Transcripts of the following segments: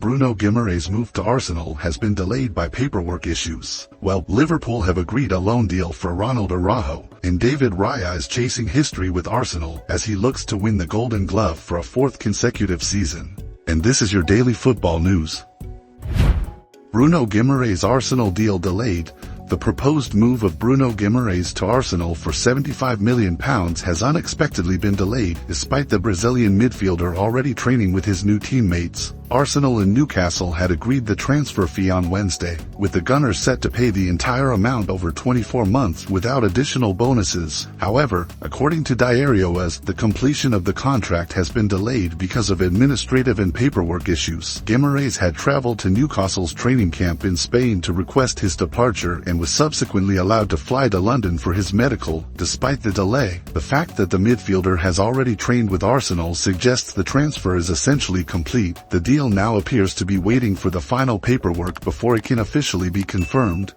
Bruno Guimarães' move to Arsenal has been delayed by paperwork issues. Well, Liverpool have agreed a loan deal for Ronald Araújo, and David Raya is chasing history with Arsenal as he looks to win the Golden Glove for a fourth consecutive season. And this is your daily football news. Bruno Guimarães' Arsenal deal delayed. The proposed move of Bruno Guimarães to Arsenal for £75 million has unexpectedly been delayed, despite the Brazilian midfielder already training with his new teammates. Arsenal and Newcastle had agreed the transfer fee on Wednesday, with the Gunners set to pay the entire amount over 24 months without additional bonuses. However, according to Diario AS, the completion of the contract has been delayed because of administrative and paperwork issues. Guimarães had traveled to Newcastle's training camp in Spain to request his departure and was subsequently allowed to fly to London for his medical. Despite the delay, the fact that the midfielder has already trained with Arsenal suggests the transfer is essentially complete. The deal now appears to be waiting for the final paperwork before it can officially be confirmed.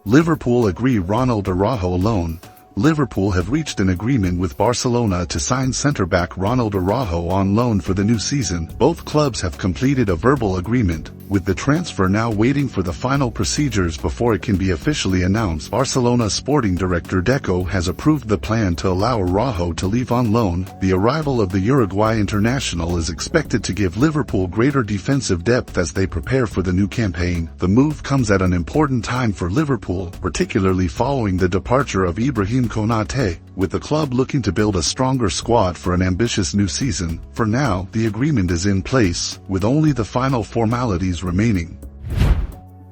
Liverpool agree Ronald Araújo loan. Liverpool have reached an agreement with Barcelona to sign centre-back Ronald Araújo on loan for the new season. Both clubs have completed a verbal agreement, with the transfer now waiting for the final procedures before it can be officially announced. Barcelona sporting director Deco has approved the plan to allow Araújo to leave on loan. The arrival of the Uruguay international is expected to give Liverpool greater defensive depth as they prepare for the new campaign. The move comes at an important time for Liverpool, particularly following the departure of Ibrahim Konate, with the club looking to build a stronger squad for an ambitious new season. For now, the agreement is in place, with only the final formalities remaining.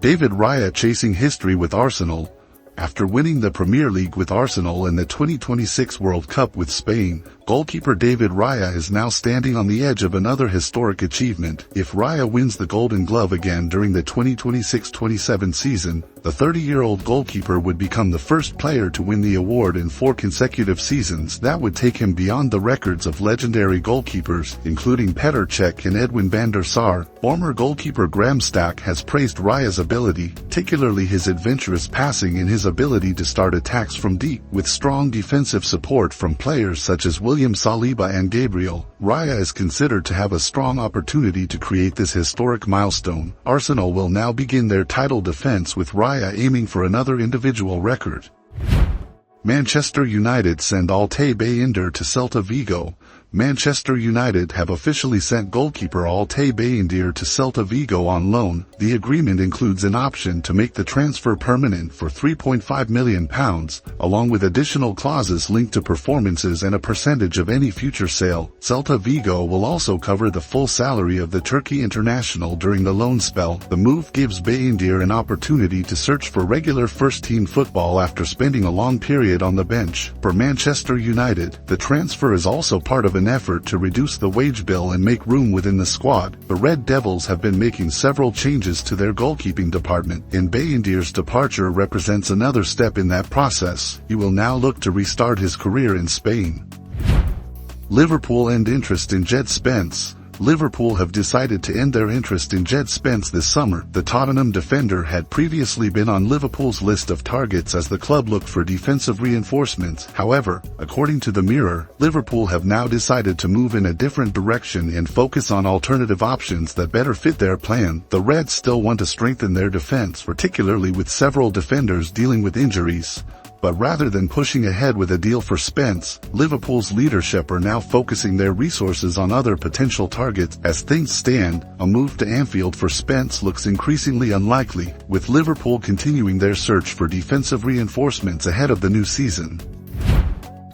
David Raya chasing history with Arsenal. After winning the Premier League with Arsenal and the 2026 World Cup with Spain, goalkeeper David Raya is now standing on the edge of another historic achievement. If Raya wins the Golden Glove again during the 2026-27 season, the 30-year-old goalkeeper would become the first player to win the award in 4 consecutive seasons. That would take him beyond the records of legendary goalkeepers, including Petr Cech and Edwin van der Sar. Former goalkeeper Graham Stack has praised Raya's ability, particularly his adventurous passing and his ability to start attacks from deep. With strong defensive support from players such as William Saliba and Gabriel, Raya is considered to have a strong opportunity to create this historic milestone. Arsenal will now begin their title defense with Raya aiming for another individual record. Manchester United send Altay Bayindir to Celta Vigo. Manchester United have officially sent goalkeeper Altay Bayindir to Celta Vigo on loan. The agreement includes an option to make the transfer permanent for £3.5 million, along with additional clauses linked to performances and a percentage of any future sale. Celta Vigo will also cover the full salary of the Turkey international during the loan spell. The move gives Bayindir an opportunity to search for regular first-team football after spending a long period on the bench. For Manchester United, the transfer is also part of an effort to reduce the wage bill and make room within the squad. The Red Devils have been making several changes to their goalkeeping department, and Bayindir's departure represents another step in that process. He will now look to restart his career in Spain. Liverpool end interest in Jed Spence. Liverpool have decided to end their interest in Jed Spence this summer. The Tottenham defender had previously been on Liverpool's list of targets as the club looked for defensive reinforcements. However, according to the Mirror, Liverpool have now decided to move in a different direction and focus on alternative options that better fit their plan. The Reds still want to strengthen their defense, particularly with several defenders dealing with injuries. But rather than pushing ahead with a deal for Spence, Liverpool's leadership are now focusing their resources on other potential targets. As things stand, a move to Anfield for Spence looks increasingly unlikely, with Liverpool continuing their search for defensive reinforcements ahead of the new season.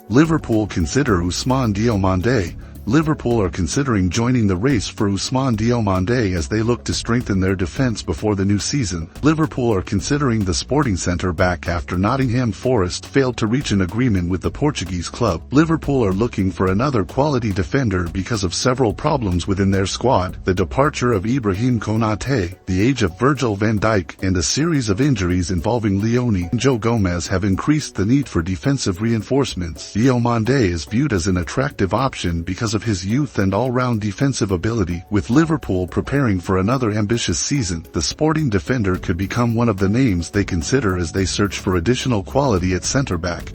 Liverpool consider Ousmane Diomande. Liverpool are considering joining the race for Ousmane Diomande as they look to strengthen their defense before the new season. Liverpool are considering the Sporting centre-back after Nottingham Forest failed to reach an agreement with the Portuguese club. Liverpool are looking for another quality defender because of several problems within their squad: the departure of Ibrahim Konate, the age of Virgil van Dijk, and a series of injuries involving Leone and Joe Gomez have increased the need for defensive reinforcements. Diomande is viewed as an attractive option because of his youth and all-round defensive ability. With Liverpool preparing for another ambitious season, the Sporting defender could become one of the names they consider as they search for additional quality at centre-back.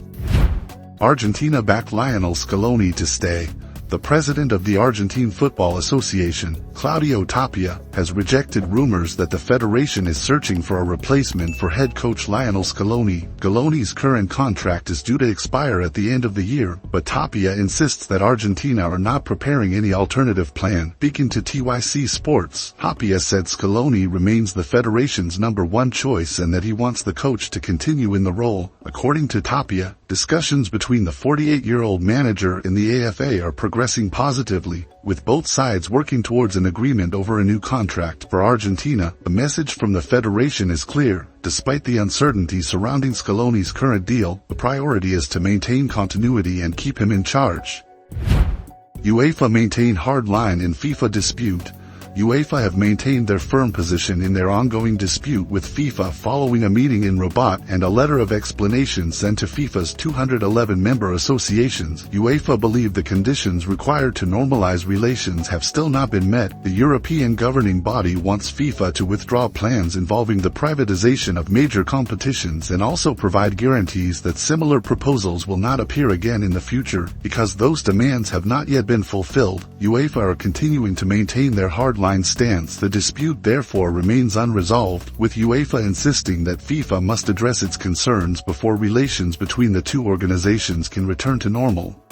Argentina back Lionel Scaloni to stay. The president of the Argentine Football Association, Claudio Tapia, has rejected rumors that the federation is searching for a replacement for head coach Lionel Scaloni. Scaloni's current contract is due to expire at the end of the year, but Tapia insists that Argentina are not preparing any alternative plan. Speaking to TYC Sports, Tapia said Scaloni remains the federation's #1 choice and that he wants the coach to continue in the role. According to Tapia, discussions between the 48-year-old manager and the AFA are progressing positively, with both sides working towards an agreement over a new contract. For Argentina, the message from the federation is clear. Despite the uncertainty surrounding Scaloni's current deal, the priority is to maintain continuity and keep him in charge. UEFA maintain hard line in FIFA dispute. UEFA have maintained their firm position in their ongoing dispute with FIFA following a meeting in Rabat and a letter of explanation sent to FIFA's 211 member associations. UEFA believe the conditions required to normalize relations have still not been met. The European governing body wants FIFA to withdraw plans involving the privatization of major competitions and also provide guarantees that similar proposals will not appear again in the future. Because those demands have not yet been fulfilled, UEFA are continuing to maintain their hardline stance. The dispute therefore remains unresolved, with UEFA insisting that FIFA must address its concerns before relations between the two organizations can return to normal.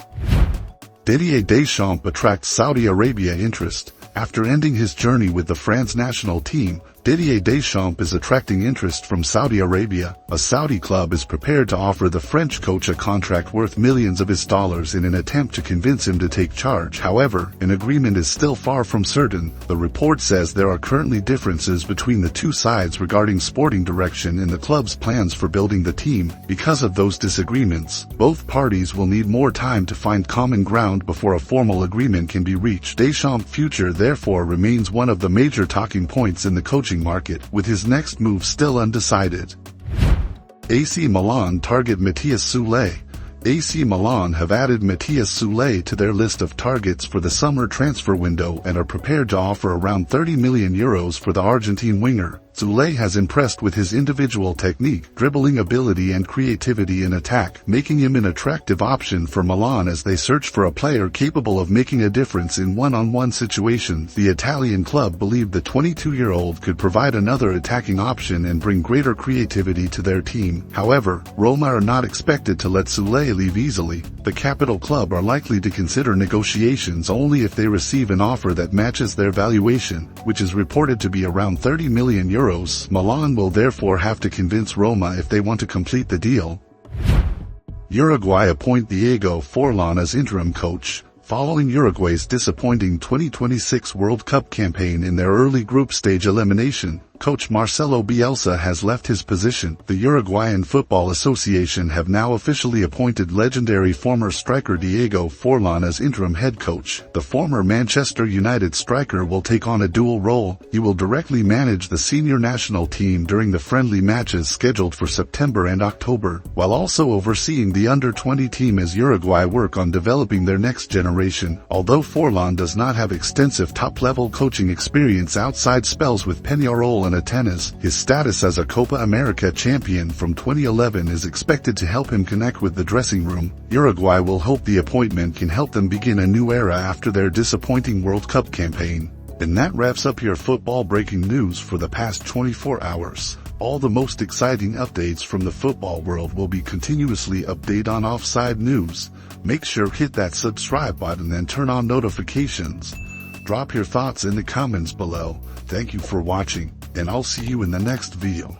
Didier Deschamps attracts Saudi Arabia interest. After ending his journey with the France national team, Didier Deschamps is attracting interest from Saudi Arabia. A Saudi club is prepared to offer the French coach a contract worth millions of his dollars in an attempt to convince him to take charge. However, an agreement is still far from certain. The report says there are currently differences between the two sides regarding sporting direction and the club's plans for building the team. Because of those disagreements, both parties will need more time to find common ground before a formal agreement can be reached. Deschamps' future therefore remains one of the major talking points in the coaching market, with his next move still undecided. AC Milan target Matthias Soulé. AC Milan have added Matthias Soulé to their list of targets for the summer transfer window and are prepared to offer around €30 million for the Argentine winger. Soulé has impressed with his individual technique, dribbling ability and creativity in attack, making him an attractive option for Milan as they search for a player capable of making a difference in one-on-one situations. The Italian club believed the 22-year-old could provide another attacking option and bring greater creativity to their team. However, Roma are not expected to let Soulé leave easily. The capital club are likely to consider negotiations only if they receive an offer that matches their valuation, which is reported to be around €30 million. Milan will therefore have to convince Roma if they want to complete the deal. Uruguay appoint Diego Forlán as interim coach. Following Uruguay's disappointing 2026 World Cup campaign in their early group stage elimination, coach Marcelo Bielsa has left his position. The Uruguayan Football Association have now officially appointed legendary former striker Diego Forlán as interim head coach. The former Manchester United striker will take on a dual role. He will directly manage the senior national team during the friendly matches scheduled for September and October, while also overseeing the under-20 team as Uruguay work on developing their next generation. Although Forlán does not have extensive top-level coaching experience outside spells with Peñarol and Atenas, his status as a Copa America champion from 2011 is expected to help him connect with the dressing room. Uruguay will hope the appointment can help them begin a new era after their disappointing World Cup campaign. And that wraps up your football breaking news for the past 24 hours. All the most exciting updates from the football world will be continuously updated on Offside News. Make sure hit that subscribe button and turn on notifications. Drop your thoughts in the comments below. Thank you for watching, and I'll see you in the next video.